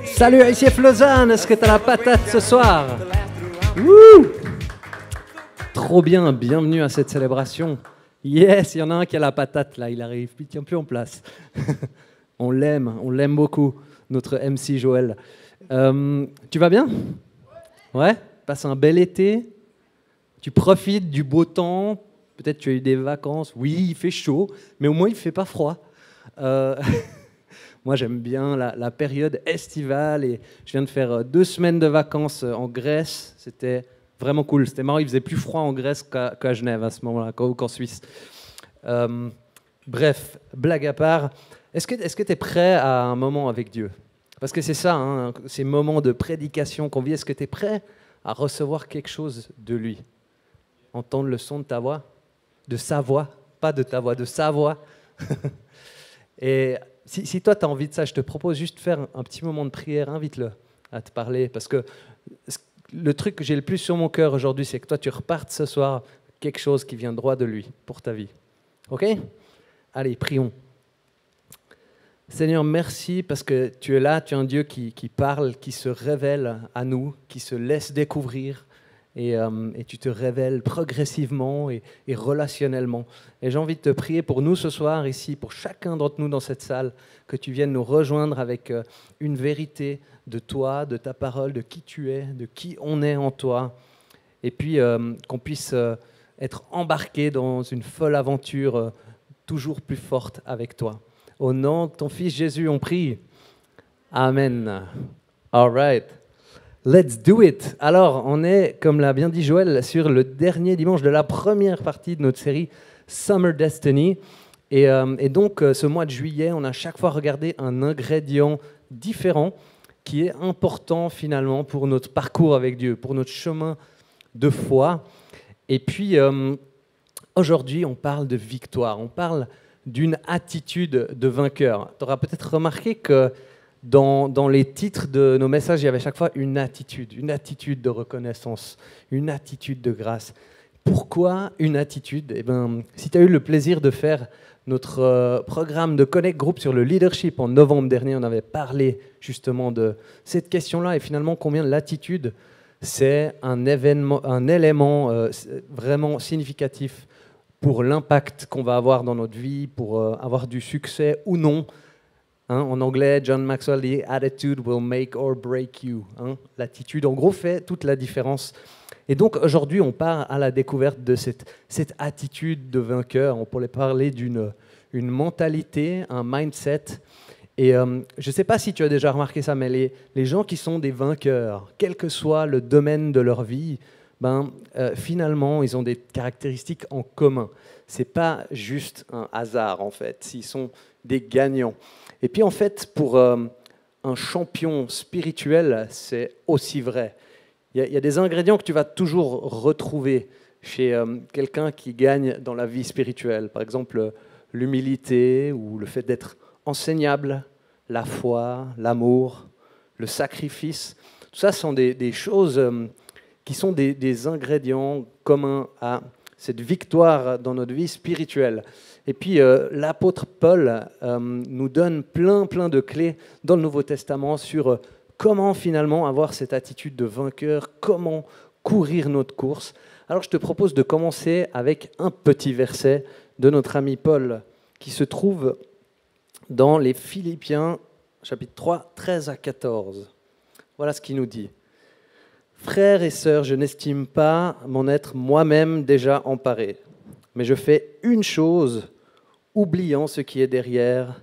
Salut ICF Lausanne, est-ce que t'as la patate ce soir? Wouh! Trop bien, bienvenue à cette célébration. Yes, il y en a un qui a la patate là, il arrive, puis il ne tient plus en place. On l'aime beaucoup, notre MC Joël. Tu vas bien? Ouais? Passe un bel été? Tu profites du beau temps? Peut-être tu as eu des vacances? Oui, il fait chaud, mais au moins il ne fait pas froid. Moi, j'aime bien la période estivale et je viens de faire 2 semaines de vacances en Grèce. C'était vraiment cool. C'était marrant, il faisait plus froid en Grèce qu'à Genève à ce moment-là, qu'en Suisse. Bref, blague à part, est-ce que tu es prêt à un moment avec Dieu? Parce que c'est ça, hein, ces moments de prédication qu'on vit. Est-ce que tu es prêt à recevoir quelque chose de lui? Entendre le son de ta voix? De sa voix, pas de ta voix, de sa voix. Et si toi, tu as envie de ça, je te propose juste de faire un petit moment de prière. Invite-le à te parler. Parce que le truc que j'ai le plus sur mon cœur aujourd'hui, c'est que toi, tu repartes ce soir quelque chose qui vient droit de lui pour ta vie. OK? Allez, prions. Seigneur, merci parce que tu es là, tu es un Dieu qui parle, qui se révèle à nous, qui se laisse découvrir. Et tu te révèles progressivement et relationnellement. Et j'ai envie de te prier pour nous ce soir ici, pour chacun d'entre nous dans cette salle, que tu viennes nous rejoindre avec une vérité de toi, de ta parole, de qui tu es, de qui on est en toi. Et puis qu'on puisse être embarqués dans une folle aventure toujours plus forte avec toi. Au nom de ton Fils Jésus, on prie. Amen. All right. Let's do it. Alors, on est, comme l'a bien dit Joël, sur le dernier dimanche de la première partie de notre série Summer Destiny. Et donc, ce mois de juillet, on a chaque fois regardé un ingrédient différent qui est important finalement pour notre parcours avec Dieu, pour notre chemin de foi. Et puis, aujourd'hui, on parle de victoire, on parle d'une attitude de vainqueur. Tu auras peut-être remarqué que dans les titres de nos messages, il y avait chaque fois une attitude de reconnaissance, une attitude de grâce. Pourquoi une attitude? Eh bien, si tu as eu le plaisir de faire notre programme de Connect Group sur le leadership en novembre dernier, on avait parlé justement de cette question-là et finalement combien l'attitude, c'est un élément vraiment significatif pour l'impact qu'on va avoir dans notre vie, pour avoir du succès ou non. Hein, en anglais, John Maxwell dit « Attitude will make or break you hein. ». L'attitude, en gros, fait toute la différence. Et donc, aujourd'hui, on part à la découverte de cette attitude de vainqueur. On pourrait parler d'une mentalité, un mindset. Et je ne sais pas si tu as déjà remarqué ça, mais les gens qui sont des vainqueurs, quel que soit le domaine de leur vie, finalement, ils ont des caractéristiques en commun. Ce n'est pas juste un hasard, en fait. Ils sont des gagnants. Et puis en fait, pour un champion spirituel, c'est aussi vrai. Il y a des ingrédients que tu vas toujours retrouver chez quelqu'un qui gagne dans la vie spirituelle. Par exemple, l'humilité ou le fait d'être enseignable, la foi, l'amour, le sacrifice. Tout ça sont des choses qui sont des ingrédients communs à cette victoire dans notre vie spirituelle. Et puis l'apôtre Paul nous donne plein de clés dans le Nouveau Testament sur comment finalement avoir cette attitude de vainqueur, comment courir notre course. Alors je te propose de commencer avec un petit verset de notre ami Paul qui se trouve dans les Philippiens, chapitre 3, 13 à 14. Voilà ce qu'il nous dit. « Frères et sœurs, je n'estime pas m'en être moi-même déjà emparé, mais je fais une chose, oubliant ce qui est derrière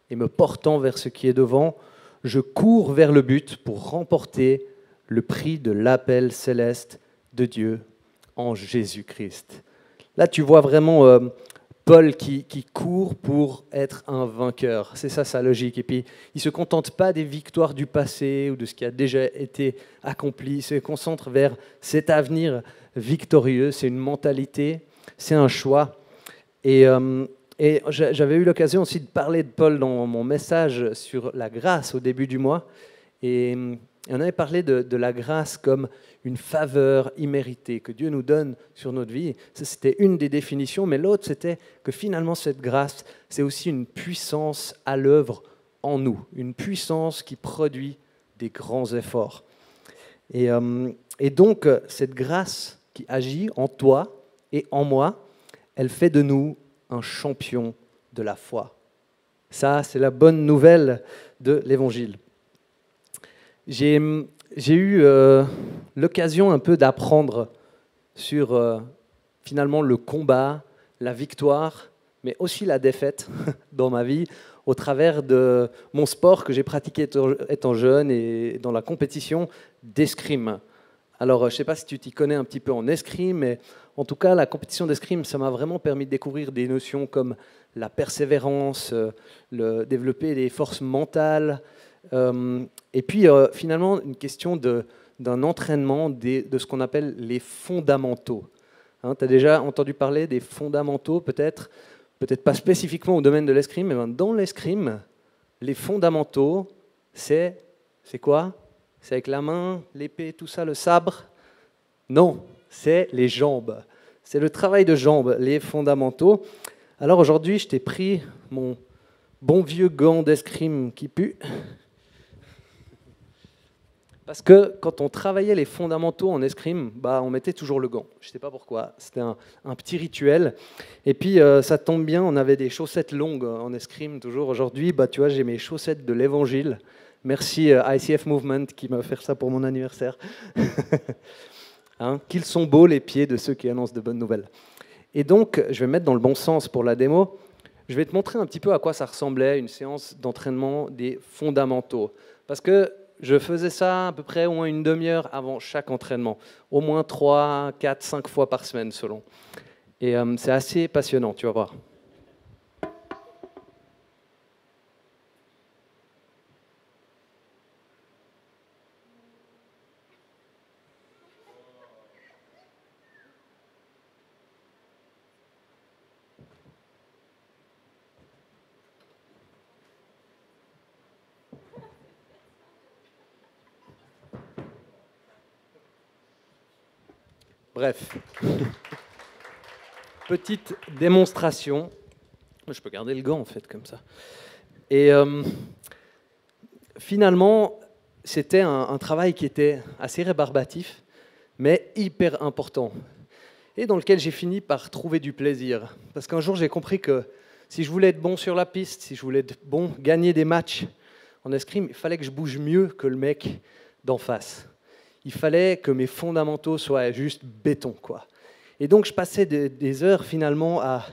et me portant vers ce qui est devant, je cours vers le but pour remporter le prix de l'appel céleste de Dieu en Jésus-Christ. » Là, tu vois vraiment Paul qui court pour être un vainqueur. C'est ça sa logique. Et puis, il ne se contente pas des victoires du passé ou de ce qui a déjà été accompli. Il se concentre vers cet avenir victorieux. C'est une mentalité, c'est un choix. Et j'avais eu l'occasion aussi de parler de Paul dans mon message sur la grâce au début du mois. Et on avait parlé de la grâce comme une faveur imméritée que Dieu nous donne sur notre vie. Ça, c'était une des définitions, mais l'autre, c'était que finalement, cette grâce, c'est aussi une puissance à l'œuvre en nous, une puissance qui produit des grands efforts. Et donc, cette grâce qui agit en toi et en moi, elle fait de nous un champion de la foi. Ça, c'est la bonne nouvelle de l'Évangile. J'ai eu l'occasion un peu d'apprendre sur finalement le combat, la victoire, mais aussi la défaite dans ma vie au travers de mon sport que j'ai pratiqué étant jeune et dans la compétition d'escrime. Alors, je ne sais pas si tu t'y connais un petit peu en escrime, mais en tout cas, la compétition d'escrime, ça m'a vraiment permis de découvrir des notions comme la persévérance, développer des forces mentales, et puis finalement une question d'un entraînement de ce qu'on appelle les fondamentaux. Hein, tu as déjà entendu parler des fondamentaux, peut-être pas spécifiquement au domaine de l'escrime, mais dans l'escrime, les fondamentaux, c'est quoi? C'est avec la main, l'épée, tout ça, le sabre? Non, c'est les jambes. C'est le travail de jambes, les fondamentaux. Alors aujourd'hui, je t'ai pris mon bon vieux gant d'escrime qui pue. Parce que quand on travaillait les fondamentaux en escrime, on mettait toujours le gant. Je ne sais pas pourquoi, c'était un petit rituel. Et puis ça tombe bien, on avait des chaussettes longues en escrime toujours. Aujourd'hui, tu vois, j'ai mes chaussettes de l'Évangile. Merci ICF Movement qui m'a offert ça pour mon anniversaire. Hein, qu'ils sont beaux les pieds de ceux qui annoncent de bonnes nouvelles. Et donc, je vais me mettre dans le bon sens pour la démo. Je vais te montrer un petit peu à quoi ça ressemblait une séance d'entraînement des fondamentaux. Parce que je faisais ça à peu près au moins une demi-heure avant chaque entraînement. Au moins 3, 4, 5 fois par semaine selon. Et c'est assez passionnant, tu vas voir. Bref, petite démonstration. Je peux garder le gant en fait comme ça. Et finalement, c'était un travail qui était assez rébarbatif, mais hyper important. Et dans lequel j'ai fini par trouver du plaisir. Parce qu'un jour, j'ai compris que si je voulais être bon sur la piste, si je voulais être bon, gagner des matchs en escrime, il fallait que je bouge mieux que le mec d'en face. Il fallait que mes fondamentaux soient juste béton, quoi. Et donc, je passais des heures, finalement, à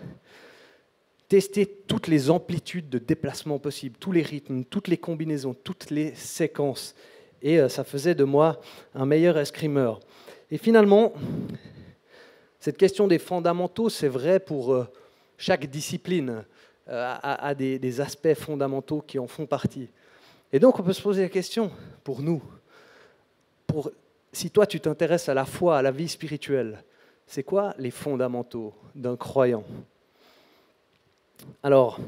tester toutes les amplitudes de déplacement possibles, tous les rythmes, toutes les combinaisons, toutes les séquences. Et ça faisait de moi un meilleur escrimeur. Et finalement, cette question des fondamentaux, c'est vrai pour chaque discipline, a des aspects fondamentaux qui en font partie. Et donc, on peut se poser la question, pour nous, si toi tu t'intéresses à la foi, à la vie spirituelle, c'est quoi les fondamentaux d'un croyant? Alors,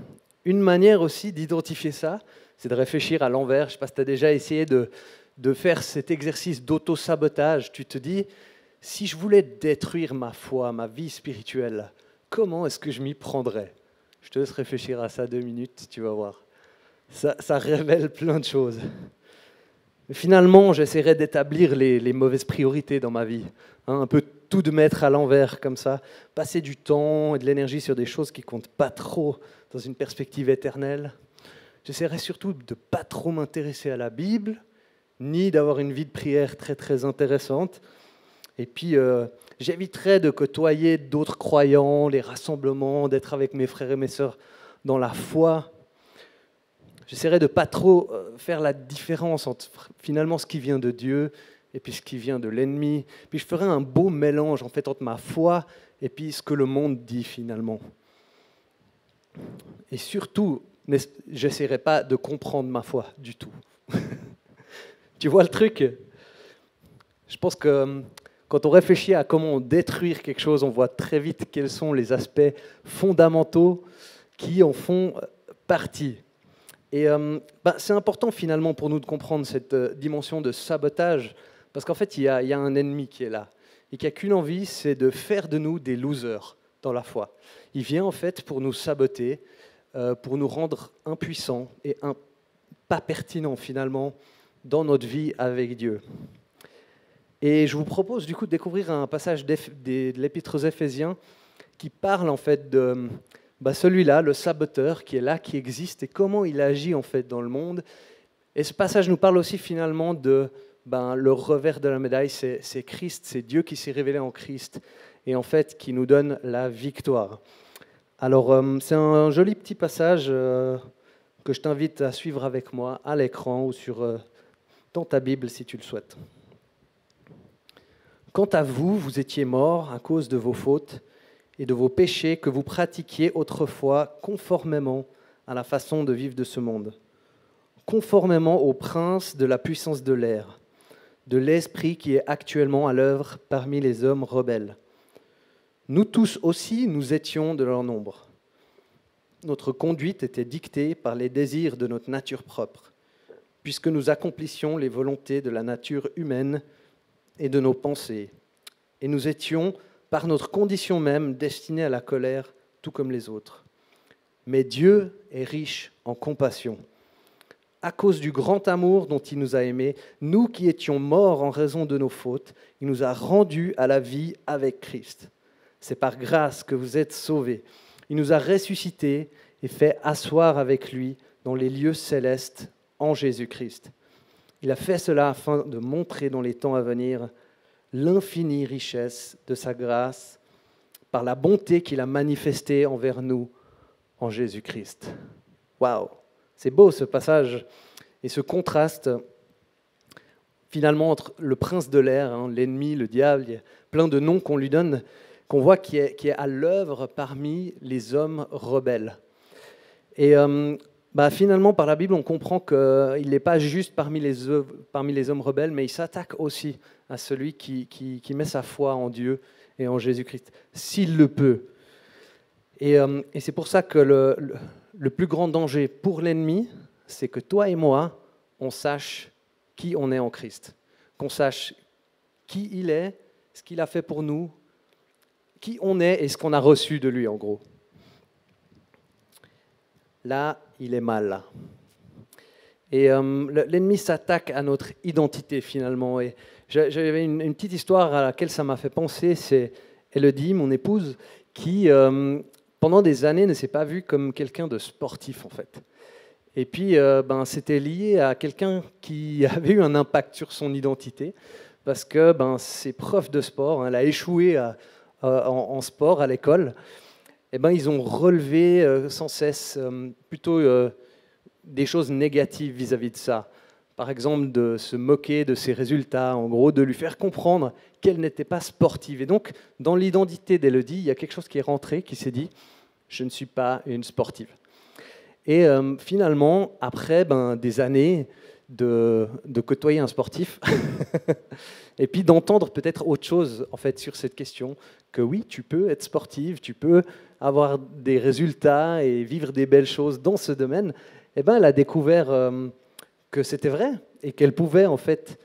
une manière aussi d'identifier ça, c'est de réfléchir à l'envers. Je ne sais pas si tu as déjà essayé de faire cet exercice d'auto-sabotage. Tu te dis, si je voulais détruire ma foi, ma vie spirituelle, comment est-ce que je m'y prendrais? Je te laisse réfléchir à ça 2 minutes, tu vas voir. Ça révèle plein de choses. Finalement, j'essaierai d'établir les mauvaises priorités dans ma vie, hein, un peu tout de mettre à l'envers comme ça, passer du temps et de l'énergie sur des choses qui comptent pas trop dans une perspective éternelle. J'essaierai surtout de ne pas trop m'intéresser à la Bible, ni d'avoir une vie de prière très très intéressante. Et puis, j'éviterai de côtoyer d'autres croyants, les rassemblements, d'être avec mes frères et mes sœurs dans la foi. J'essaierai de ne pas trop faire la différence entre finalement ce qui vient de Dieu et puis ce qui vient de l'ennemi. Puis je ferai un beau mélange en fait entre ma foi et puis ce que le monde dit finalement. Et surtout, j'essaierai pas de comprendre ma foi du tout. Tu vois le truc? Je pense que quand on réfléchit à comment détruire quelque chose, on voit très vite quels sont les aspects fondamentaux qui en font partie. Et c'est important finalement pour nous de comprendre cette dimension de sabotage, parce qu'en fait, il y a un ennemi qui est là, et qui n'a qu'une envie, c'est de faire de nous des losers dans la foi. Il vient en fait pour nous saboter, pour nous rendre impuissants et pas pertinents finalement dans notre vie avec Dieu. Et je vous propose du coup de découvrir un passage de l'Épître aux Éphésiens qui parle en fait de celui-là, le saboteur qui est là, qui existe et comment il agit en fait dans le monde. Et ce passage nous parle aussi finalement de le revers de la médaille, c'est Christ, c'est Dieu qui s'est révélé en Christ et en fait qui nous donne la victoire. Alors c'est un joli petit passage que je t'invite à suivre avec moi à l'écran ou dans ta Bible si tu le souhaites. Quant à vous, vous étiez morts à cause de vos fautes et de vos péchés que vous pratiquiez autrefois conformément à la façon de vivre de ce monde, conformément au prince de la puissance de l'air, de l'esprit qui est actuellement à l'œuvre parmi les hommes rebelles. Nous tous aussi, nous étions de leur nombre. Notre conduite était dictée par les désirs de notre nature propre, puisque nous accomplissions les volontés de la nature humaine et de nos pensées. Et nous étions, par notre condition même, destinés à la colère, tout comme les autres. Mais Dieu est riche en compassion. À cause du grand amour dont il nous a aimés, nous qui étions morts en raison de nos fautes, il nous a rendus à la vie avec Christ. C'est par grâce que vous êtes sauvés. Il nous a ressuscités et fait asseoir avec lui dans les lieux célestes en Jésus-Christ. Il a fait cela afin de montrer dans les temps à venir l'infinie richesse de sa grâce par la bonté qu'il a manifestée envers nous en Jésus-Christ. Waouh, c'est beau ce passage et ce contraste finalement entre le prince de l'air, l'ennemi, le diable, il y a plein de noms qu'on lui donne, qu'on voit qui est à l'œuvre parmi les hommes rebelles. Et finalement, par la Bible, on comprend qu'il n'est pas juste parmi les hommes rebelles, mais il s'attaque aussi à celui qui met sa foi en Dieu et en Jésus-Christ, s'il le peut. Et c'est pour ça que le plus grand danger pour l'ennemi, c'est que toi et moi, on sache qui on est en Christ, qu'on sache qui il est, ce qu'il a fait pour nous, qui on est et ce qu'on a reçu de lui, en gros. Là, il est mal. Là. Et l'ennemi s'attaque à notre identité, finalement. Et j'avais une petite histoire à laquelle ça m'a fait penser. C'est Elodie, mon épouse, qui, pendant des années, ne s'est pas vue comme quelqu'un de sportif, en fait. Et puis, c'était lié à quelqu'un qui avait eu un impact sur son identité, parce que ses profs de sport, elle a échoué en sport à l'école, ils ont relevé sans cesse plutôt des choses négatives vis-à-vis de ça. Par exemple, de se moquer de ses résultats, en gros, de lui faire comprendre qu'elle n'était pas sportive. Et donc, dans l'identité d'Elodie, il y a quelque chose qui est rentré, qui s'est dit « je ne suis pas une sportive ». Et finalement, après des années de côtoyer un sportif, et puis d'entendre peut-être autre chose en fait, sur cette question, que oui, tu peux être sportive, tu peux avoir des résultats et vivre des belles choses dans ce domaine, elle a découvert que c'était vrai et qu'elle pouvait en fait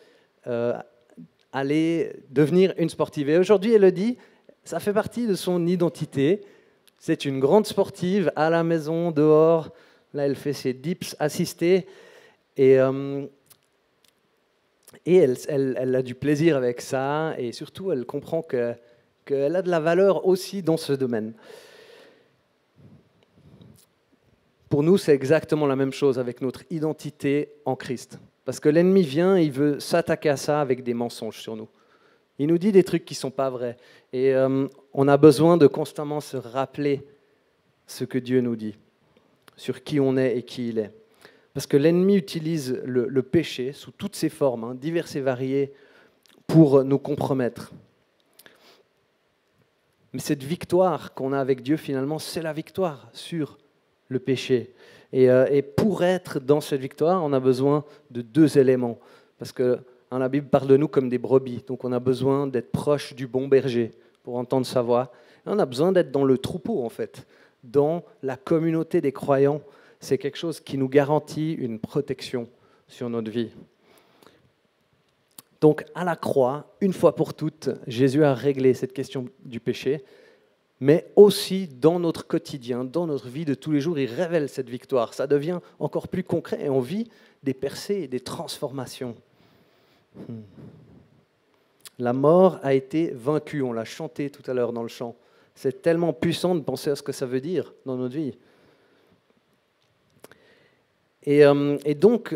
aller devenir une sportive. Et aujourd'hui, elle le dit, ça fait partie de son identité. C'est une grande sportive à la maison, dehors. Là, elle fait ses dips assistés et elle a du plaisir avec ça et surtout, elle comprend qu'elle a de la valeur aussi dans ce domaine. Pour nous, c'est exactement la même chose avec notre identité en Christ. Parce que l'ennemi vient, il veut s'attaquer à ça avec des mensonges sur nous. Il nous dit des trucs qui ne sont pas vrais. Et on a besoin de constamment se rappeler ce que Dieu nous dit, sur qui on est et qui il est. Parce que l'ennemi utilise le péché sous toutes ses formes, diverses et variées, pour nous compromettre. Mais cette victoire qu'on a avec Dieu, finalement, c'est la victoire sur le péché. Et pour être dans cette victoire, on a besoin de deux éléments. Parce que la Bible parle de nous comme des brebis. Donc on a besoin d'être proche du bon berger pour entendre sa voix. Et on a besoin d'être dans le troupeau, en fait, dans la communauté des croyants. C'est quelque chose qui nous garantit une protection sur notre vie. Donc à la croix, une fois pour toutes, Jésus a réglé cette question du péché. mais aussi dans notre quotidien, dans notre vie de tous les jours, il révèle cette victoire. Ça devient encore plus concret et on vit des percées et des transformations. La mort a été vaincue, on l'a chanté tout à l'heure dans le chant. C'est tellement puissant de penser à ce que ça veut dire dans notre vie. Et donc,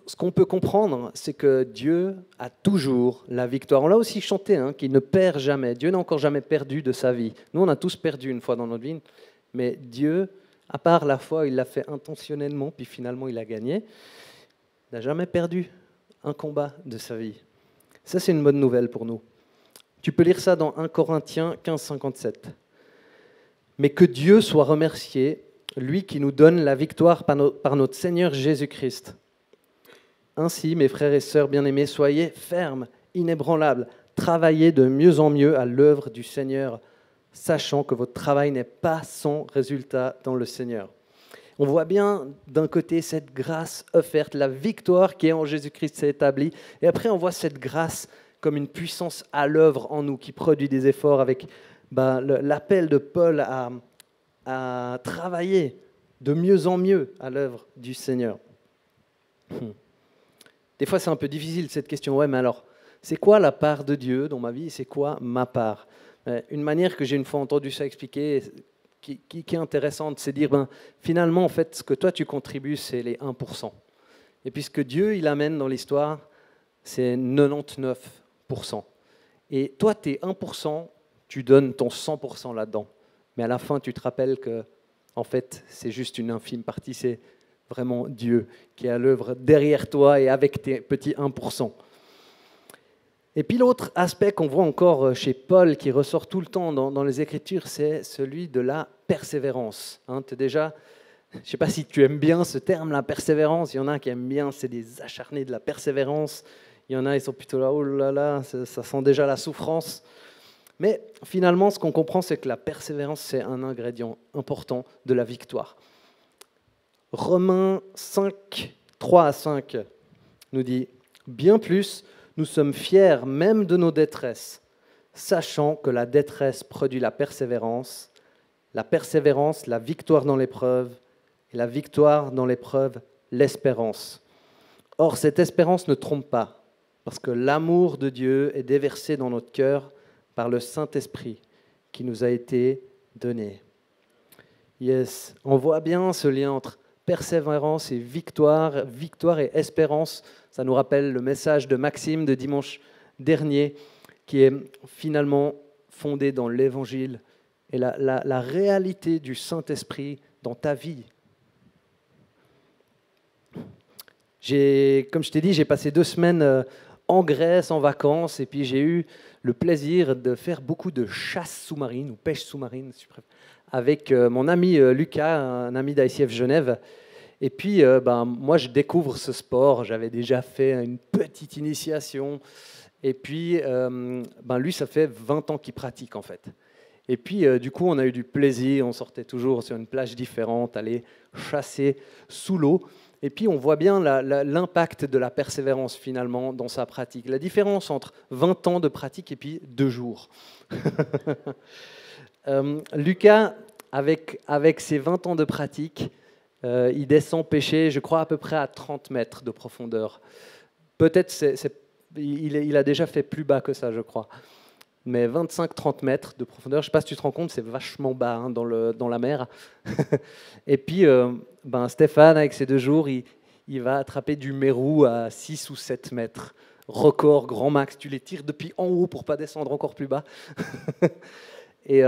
ce qu'on peut comprendre, c'est que Dieu a toujours la victoire. On l'a aussi chanté, qu'il ne perd jamais. Dieu n'a encore jamais perdu de sa vie. Nous, on a tous perdu une fois dans notre vie, mais Dieu, à part la fois, il l'a fait intentionnellement, puis finalement, il a gagné. Il n'a jamais perdu un combat de sa vie. Ça, c'est une bonne nouvelle pour nous. Tu peux lire ça dans 1 Corinthiens 15, 57. Mais que Dieu soit remercié, lui qui nous donne la victoire par notre Seigneur Jésus-Christ. Ainsi, mes frères et sœurs bien-aimés, soyez fermes, inébranlables, travaillez de mieux en mieux à l'œuvre du Seigneur, sachant que votre travail n'est pas sans résultat dans le Seigneur. On voit bien d'un côté cette grâce offerte, la victoire qui est en Jésus-Christ s'est établie, et après on voit cette grâce comme une puissance à l'œuvre en nous qui produit des efforts avec l'appel de Paul à travailler de mieux en mieux à l'œuvre du Seigneur. Des fois, c'est un peu difficile cette question. Ouais, mais alors, c'est quoi la part de Dieu dans ma vie? C'est quoi ma part? Une manière que j'ai une fois entendu ça expliquer, qui est intéressante, c'est dire, finalement, en fait, ce que toi, tu contribues, c'est les 1%. Et puis ce que Dieu, il amène dans l'histoire, c'est 99%. Et toi, tes 1%, tu donnes ton 100% là-dedans. Mais à la fin, tu te rappelles que, en fait, c'est juste une infime partie. C'est vraiment Dieu qui est à l'œuvre derrière toi et avec tes petits 1%. Et puis l'autre aspect qu'on voit encore chez Paul, qui ressort tout le temps dans les Écritures, c'est celui de la persévérance. Déjà, je ne sais pas si tu aimes bien ce terme, la persévérance. Il y en a qui aiment bien, c'est des acharnés de la persévérance. Il y en a, ils sont plutôt là, oh là là, ça sent déjà la souffrance. Mais finalement, ce qu'on comprend, c'est que la persévérance, c'est un ingrédient important de la victoire. Romains 5, 3 à 5 nous dit « Bien plus, nous sommes fiers même de nos détresses, sachant que la détresse produit la persévérance, la victoire dans l'épreuve, et la victoire dans l'épreuve, l'espérance. Or, cette espérance ne trompe pas, parce que l'amour de Dieu est déversé dans notre cœur par le Saint-Esprit qui nous a été donné. » Yes, on voit bien ce lien entre persévérance et victoire, victoire et espérance. Ça nous rappelle le message de Maxime de dimanche dernier, qui est finalement fondé dans l'Évangile et la réalité du Saint-Esprit dans ta vie. Comme je t'ai dit, j'ai passé 2 semaines en Grèce, en vacances, et puis j'ai eu le plaisir de faire beaucoup de chasse sous-marine, ou pêche sous-marine, si je préfère, avec mon ami Lucas, un ami d'ICF Genève. Et puis, moi, je découvre ce sport. J'avais déjà fait une petite initiation. Et puis, lui, ça fait 20 ans qu'il pratique, en fait. Et puis, du coup, on a eu du plaisir. On sortait toujours sur une plage différente, aller chasser sous l'eau. Et puis, on voit bien l'impact de la persévérance, finalement, dans sa pratique. La différence entre 20 ans de pratique et puis 2 jours. Lucas, avec ses 20 ans de pratique, il descend pêcher, je crois, à peu près à 30 mètres de profondeur. Peut-être il a déjà fait plus bas que ça, je crois. Mais 25-30 mètres de profondeur, je ne sais pas si tu te rends compte, c'est vachement bas dans la mer. Et puis, Stéphane, avec ses 2 jours, il va attraper du mérou à 6 ou 7 mètres. Record, grand max, tu les tires depuis en haut pour ne pas descendre encore plus bas. Et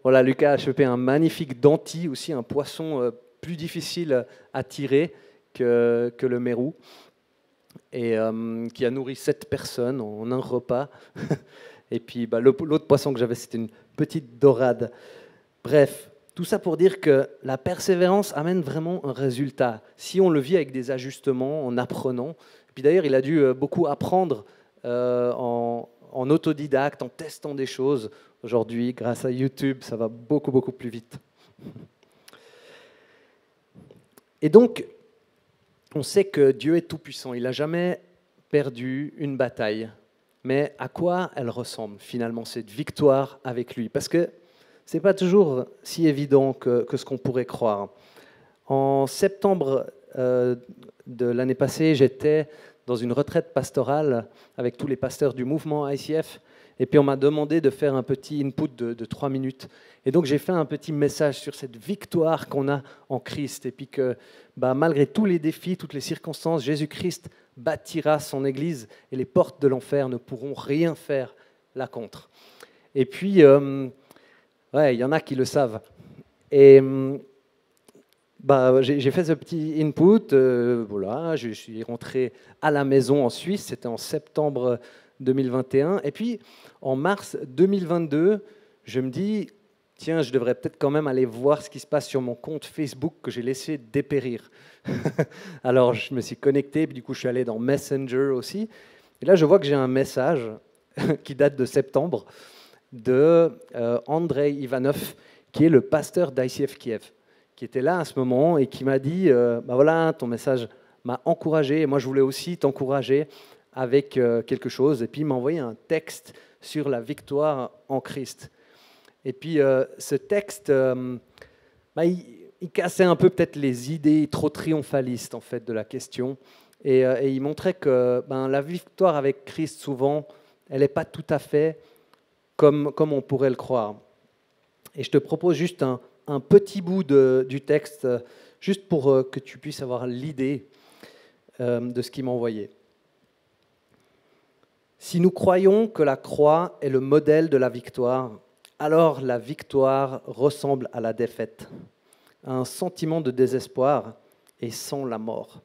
voilà, Lucas a chopé un magnifique denti, aussi un poisson plus difficile à tirer que le mérou, et qui a nourri 7 personnes en un repas. Et puis l'autre poisson que j'avais, c'était une petite dorade. Bref, tout ça pour dire que la persévérance amène vraiment un résultat. Si on le vit avec des ajustements, en apprenant. Et puis d'ailleurs, il a dû beaucoup apprendre en autodidacte, en testant des choses. Aujourd'hui, grâce à YouTube, ça va beaucoup, beaucoup plus vite. Et donc, on sait que Dieu est tout-puissant. Il n'a jamais perdu une bataille. Mais à quoi elle ressemble, finalement, cette victoire avec lui? Parce que c'est pas toujours si évident que ce qu'on pourrait croire. En septembre de l'année passée, j'étais dans une retraite pastorale avec tous les pasteurs du mouvement ICF. Et puis on m'a demandé de faire un petit input de 3 minutes. Et donc j'ai fait un petit message sur cette victoire qu'on a en Christ. Et puis que malgré tous les défis, toutes les circonstances, Jésus-Christ bâtira son Église et les portes de l'enfer ne pourront rien faire là contre. Et puis, il y en a qui le savent. Et j'ai fait ce petit input. Voilà, je suis rentré à la maison en Suisse. C'était en septembre 2021. Et puis, en mars 2022, je me dis, tiens, je devrais peut-être quand même aller voir ce qui se passe sur mon compte Facebook que j'ai laissé dépérir. Alors, je me suis connecté, puis du coup, je suis allé dans Messenger aussi. Et là, je vois que j'ai un message qui date de septembre de Andrei Ivanov, qui est le pasteur d'ICF Kiev, qui était là à ce moment et qui m'a dit, voilà, ton message m'a encouragé, et moi, je voulais aussi t'encourager avec quelque chose. Et puis, il m'a envoyé un texte sur la victoire en Christ. Et puis, ce texte, il cassait un peu peut-être les idées trop triomphalistes en fait de la question. Et il montrait que la victoire avec Christ, souvent, elle n'est pas tout à fait comme on pourrait le croire. Et je te propose juste un petit bout du texte, juste pour que tu puisses avoir l'idée de ce qu'il m'a envoyé. Si nous croyons que la croix est le modèle de la victoire, alors la victoire ressemble à la défaite, à un sentiment de désespoir et sans la mort.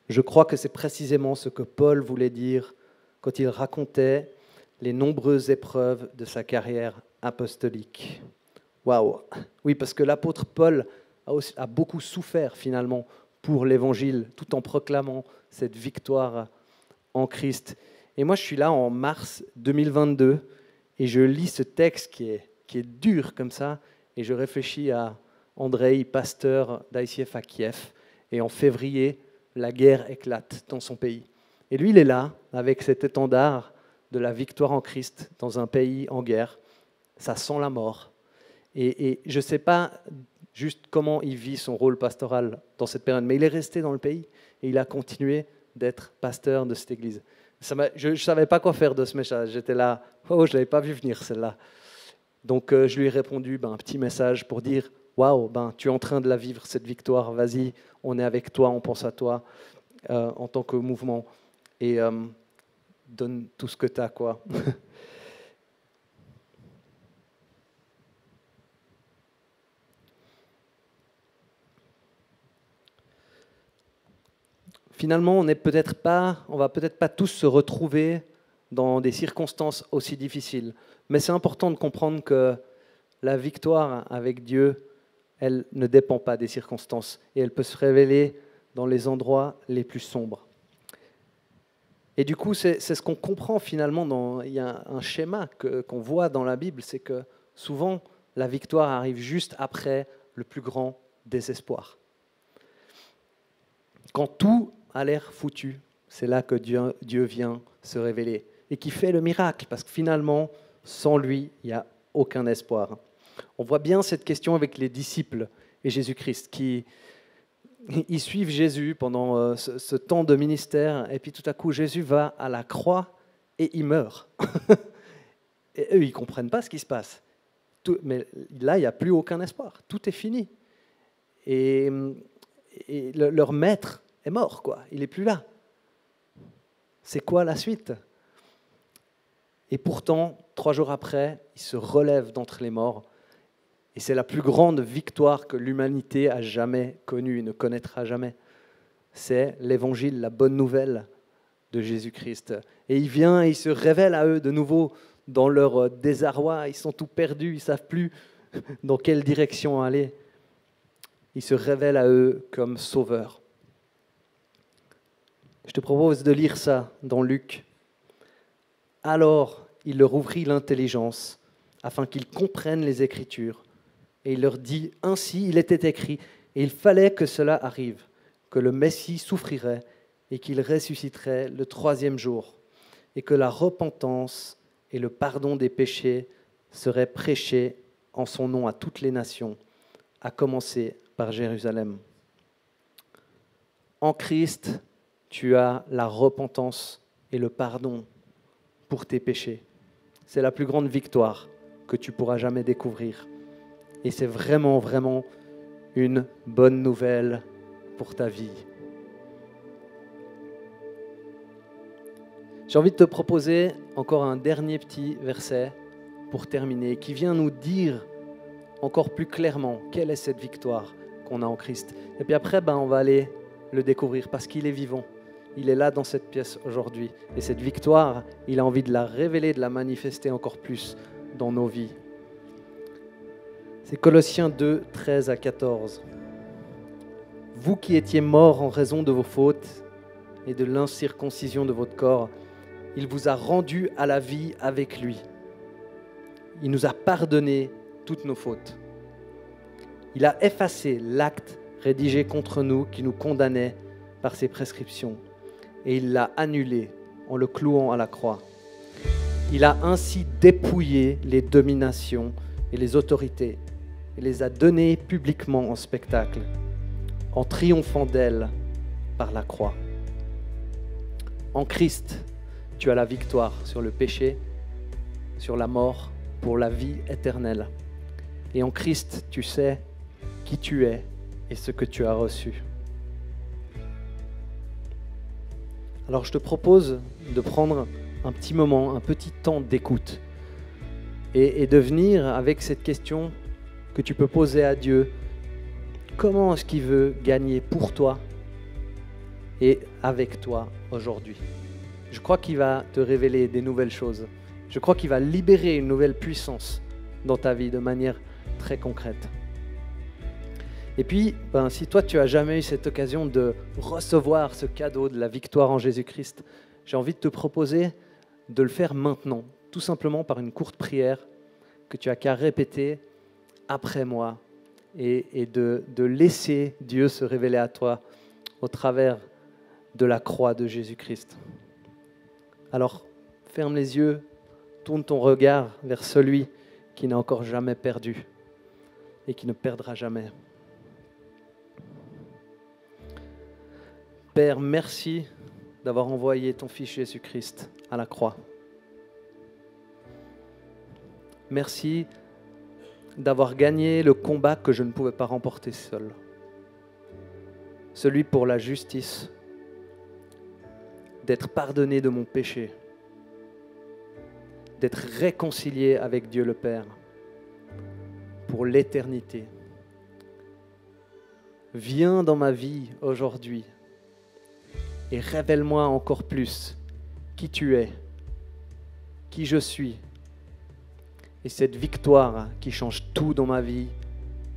Je crois que c'est précisément ce que Paul voulait dire quand il racontait les nombreuses épreuves de sa carrière apostolique. Waouh! Oui, parce que l'apôtre Paul a beaucoup souffert finalement pour l'Évangile, tout en proclamant cette victoire en Christ. Et moi, je suis là en mars 2022 et je lis ce texte qui est dur comme ça et je réfléchis à Andrei, pasteur d'ICF à Kiev. Et en février, la guerre éclate dans son pays. Et lui, il est là avec cet étendard de la victoire en Christ dans un pays en guerre. Ça sent la mort. Et je ne sais pas juste comment il vit son rôle pastoral dans cette période, mais il est resté dans le pays et il a continué d'être pasteur de cette église. Je ne savais pas quoi faire de ce message. J'étais là, je ne l'avais pas vu venir celle-là. Donc je lui ai répondu un petit message pour dire, waouh, tu es en train de la vivre cette victoire, vas-y, on est avec toi, on pense à toi en tant que mouvement et donne tout ce que tu as, quoi. Finalement, on va peut-être pas tous se retrouver dans des circonstances aussi difficiles. Mais c'est important de comprendre que la victoire avec Dieu, elle ne dépend pas des circonstances et elle peut se révéler dans les endroits les plus sombres. Et du coup, c'est ce qu'on comprend finalement. Il y a un schéma qu'on voit dans la Bible, c'est que souvent, la victoire arrive juste après le plus grand désespoir. Quand tout a l'air foutu, c'est là que Dieu vient se révéler et qui fait le miracle, parce que finalement, sans lui, il n'y a aucun espoir. On voit bien cette question avec les disciples et Jésus-Christ, ils suivent Jésus pendant ce temps de ministère, et puis tout à coup, Jésus va à la croix et il meurt. Et eux, ils ne comprennent pas ce qui se passe. Mais là, il n'y a plus aucun espoir. Tout est fini. Et leur maître est mort, quoi. Il n'est plus là. C'est quoi la suite? Et pourtant, 3 jours après, il se relève d'entre les morts. Et c'est la plus grande victoire que l'humanité a jamais connue et ne connaîtra jamais. C'est l'évangile, la bonne nouvelle de Jésus-Christ. Et il vient et il se révèle à eux de nouveau dans leur désarroi. Ils sont tout perdus, ils ne savent plus dans quelle direction aller. Il se révèle à eux comme sauveur. Je te propose de lire ça dans Luc. Alors, il leur ouvrit l'intelligence afin qu'ils comprennent les Écritures. Et il leur dit, ainsi il était écrit, et il fallait que cela arrive, que le Messie souffrirait et qu'il ressusciterait le 3e jour, et que la repentance et le pardon des péchés seraient prêchés en son nom à toutes les nations, à commencer par Jérusalem. En Christ, tu as la repentance et le pardon pour tes péchés. C'est la plus grande victoire que tu pourras jamais découvrir. Et c'est vraiment, vraiment une bonne nouvelle pour ta vie. J'ai envie de te proposer encore un dernier petit verset pour terminer, qui vient nous dire encore plus clairement quelle est cette victoire qu'on a en Christ. Et puis après, on va aller le découvrir parce qu'il est vivant. Il est là dans cette pièce aujourd'hui. Et cette victoire, il a envie de la révéler, de la manifester encore plus dans nos vies. C'est Colossiens 2, 13 à 14. Vous qui étiez morts en raison de vos fautes et de l'incirconcision de votre corps, il vous a rendus à la vie avec lui. Il nous a pardonné toutes nos fautes. Il a effacé l'acte rédigé contre nous qui nous condamnait par ses prescriptions et il l'a annulé en le clouant à la croix. Il a ainsi dépouillé les dominations et les autorités et les a données publiquement en spectacle en triomphant d'elles par la croix. En Christ, tu as la victoire sur le péché, sur la mort, pour la vie éternelle. Et en Christ, tu sais qui tu es et ce que tu as reçu. Alors je te propose de prendre un petit moment, un petit temps d'écoute et de venir avec cette question que tu peux poser à Dieu. Comment est-ce qu'il veut gagner pour toi et avec toi aujourd'hui? Je crois qu'il va te révéler des nouvelles choses. Je crois qu'il va libérer une nouvelle puissance dans ta vie de manière très concrète. Et puis, si toi, tu n'as jamais eu cette occasion de recevoir ce cadeau de la victoire en Jésus-Christ, j'ai envie de te proposer de le faire maintenant, tout simplement par une courte prière que tu as qu'à répéter après moi et de laisser Dieu se révéler à toi au travers de la croix de Jésus-Christ. Alors, ferme les yeux, tourne ton regard vers celui qui n'a encore jamais perdu et qui ne perdra jamais. Père, merci d'avoir envoyé ton Fils Jésus-Christ à la croix. Merci d'avoir gagné le combat que je ne pouvais pas remporter seul. Celui pour la justice, d'être pardonné de mon péché, d'être réconcilié avec Dieu le Père pour l'éternité. Viens dans ma vie aujourd'hui et révèle-moi encore plus qui tu es, qui je suis, et cette victoire qui change tout dans ma vie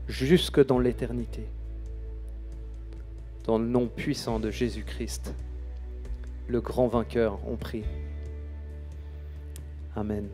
jusque dans l'éternité. Dans le nom puissant de Jésus-Christ, le grand vainqueur, on prie. Amen.